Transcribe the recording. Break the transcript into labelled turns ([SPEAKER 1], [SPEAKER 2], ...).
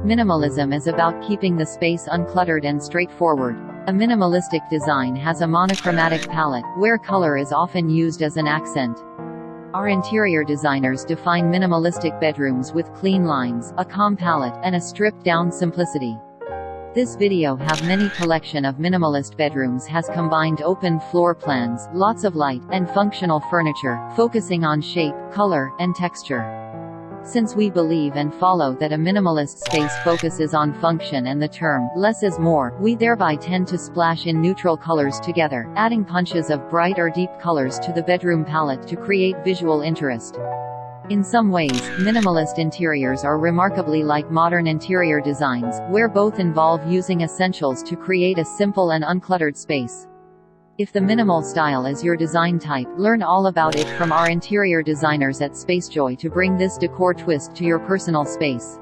[SPEAKER 1] Minimalism is about keeping the space uncluttered and straightforward. A minimalistic design has a monochromatic palette, where color is often used as an accent. Our interior designers define minimalistic bedrooms with clean lines, a calm palette, and a stripped-down simplicity. This video have many collection of minimalist bedrooms has combined open floor plans, lots of light, and functional furniture, focusing on shape, color, and texture. Since we believe and follow that a minimalist space focuses on function and the term, less is more, we thereby tend to splash in neutral colors together, adding punches of bright or deep colors to the bedroom palette to create visual interest. In some ways, minimalist interiors are remarkably like modern interior designs, where both involve using essentials to create a simple and uncluttered space. If the minimal style is your design type, learn all about it from our interior designers at Spacejoy to bring this decor twist to your personal space.